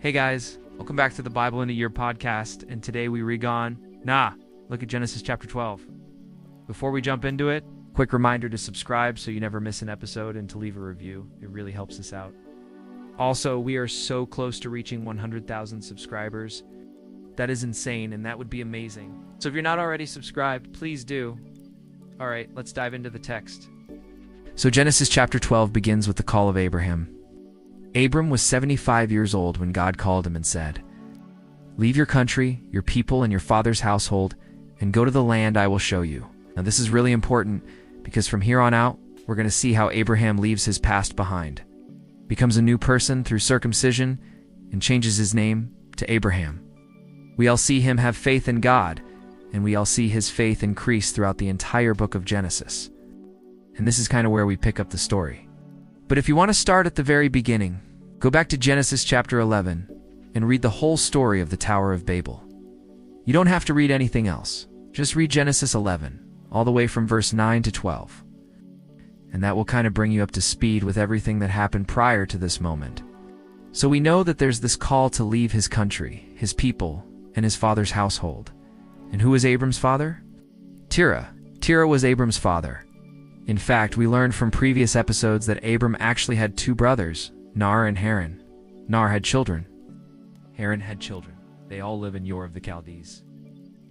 Hey guys, welcome back to the Bible in a Year podcast, and today we look at Genesis chapter 12. Before we jump into it, quick reminder to subscribe so you never miss an episode and to leave a review. It really helps us out. Also, we are so close to reaching 100,000 subscribers. That is insane, and that would be amazing. So if you're not already subscribed, please do. All right, let's dive into the text. So Genesis chapter 12 begins with the call of Abraham. Abram was 75 years old when God called him and said, "Leave your country, your people, and your father's household, and go to the land I will show you." Now this is really important because from here on out, we're going to see how Abraham leaves his past behind, becomes a new person through circumcision, and changes his name to Abraham. We all see him have faith in God, and we all see his faith increase throughout the entire book of Genesis. And this is kind of where we pick up the story. But if you want to start at the very beginning, go back to Genesis chapter 11 and read the whole story of the Tower of Babel. You don't have to read anything else. Just read Genesis 11, all the way from verse 9 to 12. And that will kind of bring you up to speed with everything that happened prior to this moment. So we know that there's this call to leave his country, his people, and his father's household. And who was Abram's father? Terah. Terah was Abram's father. In fact, we learned from previous episodes that Abram actually had two brothers, Nar and Haran. Nar had children. Haran had children. They all live in Ur of the Chaldees.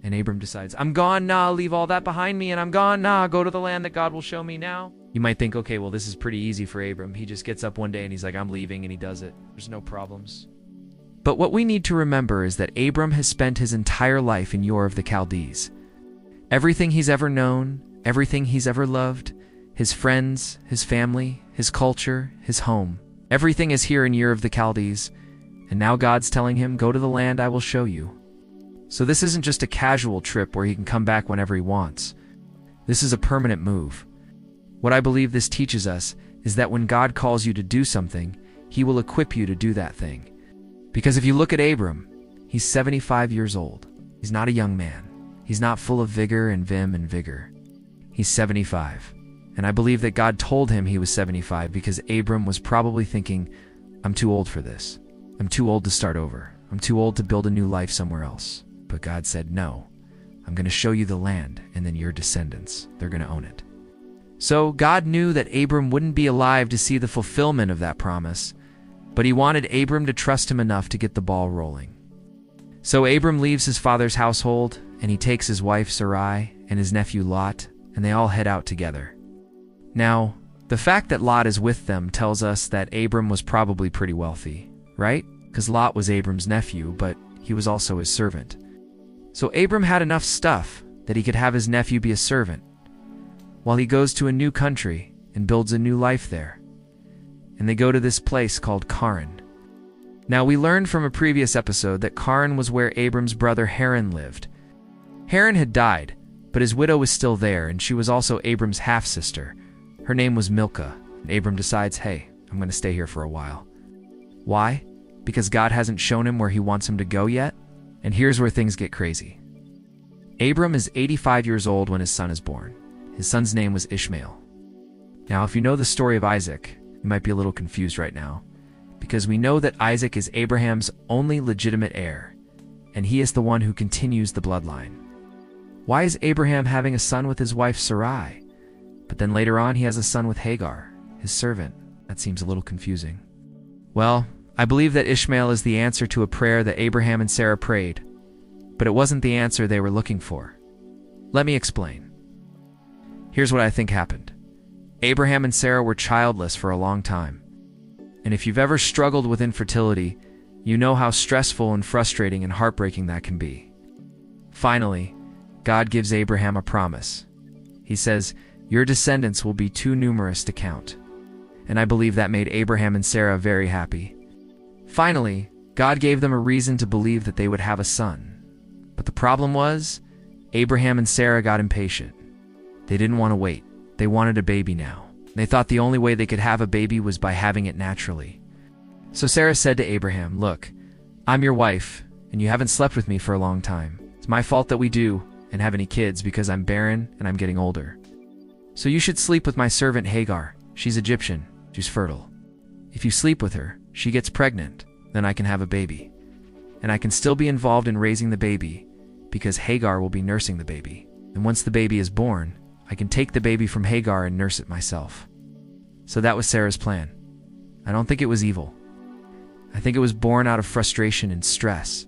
And Abram decides, I'm gone, leave all that behind me, and I'm gone, go to the land that God will show me now. You might think, okay, well, this is pretty easy for Abram. He just gets up one day and he's like, I'm leaving, and he does it. There's no problems. But what we need to remember is that Abram has spent his entire life in Ur of the Chaldees. Everything he's ever known, everything he's ever loved, his friends, his family, his culture, his home, everything is here in Ur of the Chaldees, and now God's telling him, go to the land I will show you. So this isn't just a casual trip where he can come back whenever he wants. This is a permanent move. What I believe this teaches us is that when God calls you to do something, he will equip you to do that thing. Because if you look at Abram, he's 75 years old. He's not a young man. He's not full of vigor and vim and vigor. He's 75. And I believe that God told him he was 75 because Abram was probably thinking, I'm too old for this. I'm too old to start over. I'm too old to build a new life somewhere else. But God said, no, I'm going to show you the land, and then your descendants, they're going to own it. So God knew that Abram wouldn't be alive to see the fulfillment of that promise, but he wanted Abram to trust him enough to get the ball rolling. So Abram leaves his father's household, and he takes his wife Sarai and his nephew Lot, and they all head out together. Now, the fact that Lot is with them tells us that Abram was probably pretty wealthy, right? Because Lot was Abram's nephew, but he was also his servant. So Abram had enough stuff that he could have his nephew be a servant, while he goes to a new country and builds a new life there. And they go to this place called Charan. Now, we learned from a previous episode that Charan was where Abram's brother Haran lived. Haran had died, but his widow was still there, and she was also Abram's half-sister. Her name was Milcah, and Abram decides, hey, I'm going to stay here for a while. Why? Because God hasn't shown him where he wants him to go yet? And here's where things get crazy. Abram is 85 years old when his son is born. His son's name was Ishmael. Now, if you know the story of Isaac, you might be a little confused right now, because we know that Isaac is Abraham's only legitimate heir, and he is the one who continues the bloodline. Why is Abraham having a son with his wife Sarai? But then later on he has a son with Hagar, his servant. That seems a little confusing. Well, I believe that Ishmael is the answer to a prayer that Abraham and Sarah prayed, but it wasn't the answer they were looking for. Let me explain. Here's what I think happened. Abraham and Sarah were childless for a long time. And if you've ever struggled with infertility, you know how stressful and frustrating and heartbreaking that can be. Finally, God gives Abraham a promise. He says, your descendants will be too numerous to count. And I believe that made Abraham and Sarah very happy. Finally, God gave them a reason to believe that they would have a son. But the problem was, Abraham and Sarah got impatient. They didn't want to wait. They wanted a baby now. They thought the only way they could have a baby was by having it naturally. So Sarah said to Abraham, look, I'm your wife, and you haven't slept with me for a long time. It's my fault that we do and have any kids because I'm barren and I'm getting older. So you should sleep with my servant Hagar. She's Egyptian. She's fertile. If you sleep with her, she gets pregnant. then I can have a baby. And I can still be involved in raising the baby because Hagar will be nursing the baby. And once the baby is born, I can take the baby from Hagar and nurse it myself. So that was Sarah's plan. I don't think it was evil. I think it was born out of frustration and stress,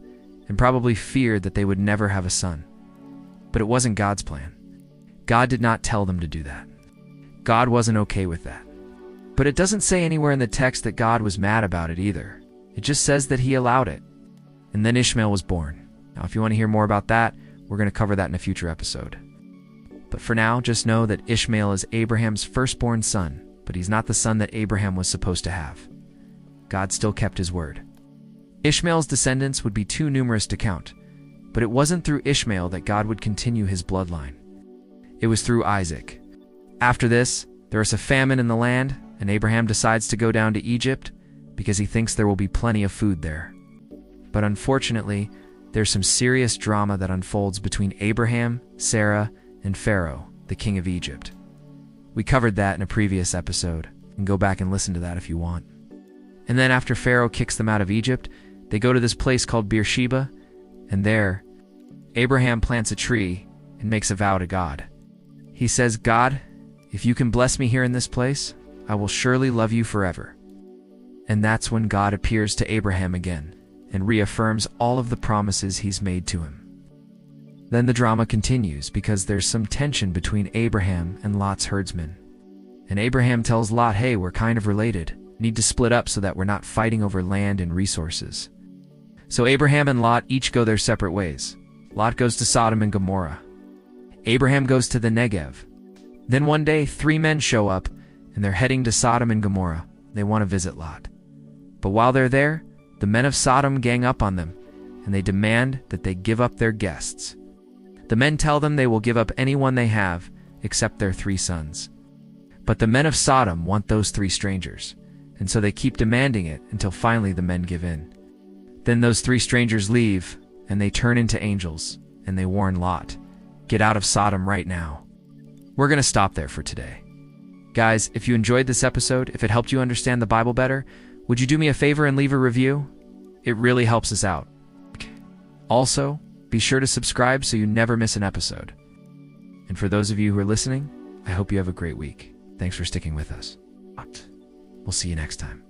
and probably feared that they would never have a son. But it wasn't God's plan. God did not tell them to do that. God wasn't okay with that. But it doesn't say anywhere in the text that God was mad about it either. It just says that he allowed it. And then Ishmael was born. Now, if you want to hear more about that, we're going to cover that in a future episode. But for now, just know that Ishmael is Abraham's firstborn son, but he's not the son that Abraham was supposed to have. God still kept his word. Ishmael's descendants would be too numerous to count, but it wasn't through Ishmael that God would continue his bloodline. It was through Isaac. After this, there is a famine in the land, and Abraham decides to go down to Egypt because he thinks there will be plenty of food there. But unfortunately, there's some serious drama that unfolds between Abraham, Sarah, and Pharaoh, the king of Egypt. We covered that in a previous episode, and go back and listen to that if you want. And then after Pharaoh kicks them out of Egypt, they go to this place called Beersheba, and there, Abraham plants a tree and makes a vow to God. He says, "God, if you can bless me here in this place, I will surely love you forever." And that's when God appears to Abraham again and reaffirms all of the promises he's made to him. Then the drama continues because there's some tension between Abraham and Lot's herdsmen. And Abraham tells Lot, "Hey, we're kind of related. Need to split up so that we're not fighting over land and resources." So Abraham and Lot each go their separate ways. Lot goes to Sodom and Gomorrah. Abraham goes to the Negev. Then one day, 3 men show up, and they're heading to Sodom and Gomorrah. They want to visit Lot. But while they're there, the men of Sodom gang up on them, and they demand that they give up their guests. The men tell them they will give up anyone they have, except their 3 sons. But the men of Sodom want those 3 strangers, and so they keep demanding it until finally the men give in. Then those 3 strangers leave, and they turn into angels, and they warn Lot, "Get out of Sodom right now." We're going to stop there for today. Guys, if you enjoyed this episode, if it helped you understand the Bible better, would you do me a favor and leave a review? It really helps us out. Also, be sure to subscribe so you never miss an episode. And for those of you who are listening, I hope you have a great week. Thanks for sticking with us. We'll see you next time.